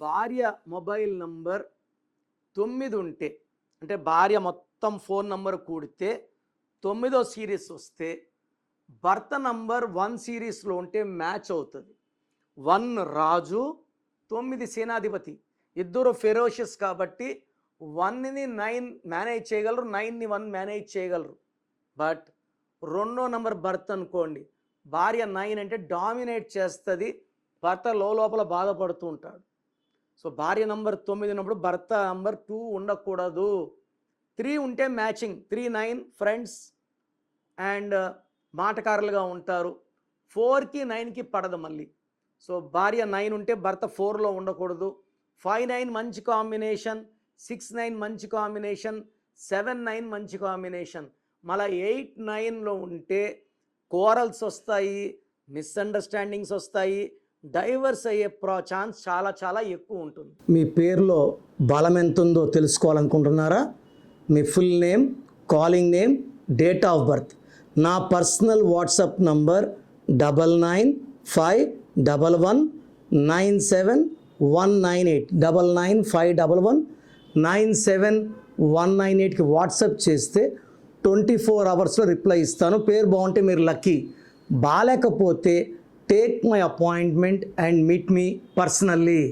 భార్య mobile number 9 ఉంటే, అంటే భార్య మొత్తం ఫోన్ నంబర్ కూడితే 9వ సిరీస్ వస్తే, భర్త నంబర్ 1 సిరీస్లో ఉంటే మ్యాచ్ అవుతుంది. 1 రాజు, 9 సేనాధిపతి, ఇద్దరు ఫెరోషియస్ కాబట్టి 1ని 9 మేనేజ్ చేయగలరు, 9ని 1 మేనేజ్ చేయగలరు. బట్ 2వ నంబర్ భర్త అనుకోండి, భార్య 9 అంటే డామినేట్ చేస్తుంది, భర్త లోపల బాధపడుతూ ఉంటాడు. సో భార్య నంబర్ 9 ఉన్నప్పుడు భర్త నంబర్ 2 ఉండకూడదు. 3 ఉంటే మ్యాచింగ్, 3, 9 ఫ్రెండ్స్ అండ్ మాటకారులుగా ఉంటారు. 4కి 9కి పడదు మళ్ళీ. సో భార్య 9 ఉంటే భర్త 4లో ఉండకూడదు. 5, 9 మంచి కాంబినేషన్, 6, 9 మంచి కాంబినేషన్, 7, 9 మంచి కాంబినేషన్. మళ్ళీ 8, 9లో ఉంటే కోరల్స్ వస్తాయి, మిస్అండర్స్టాండింగ్స్ వస్తాయి, డైవర్స్ అయ్యే ఛాన్స్ చాలా చాలా ఎక్కువ ఉంటుంది. మీ పేరులో బలం ఎంత ఉందో తెలుసుకోవాలనుకుంటున్నారా? మీ full name, calling name, date of birth. నా పర్సనల్ వాట్సాప్ నంబర్ 9951197198 9951197198కి వాట్సాప్ చేస్తే 24 అవర్స్లో రిప్లై ఇస్తాను. పేరు బాగుంటే మీరు లక్కీ, బాలేకపోతే take my appointment and meet me personally.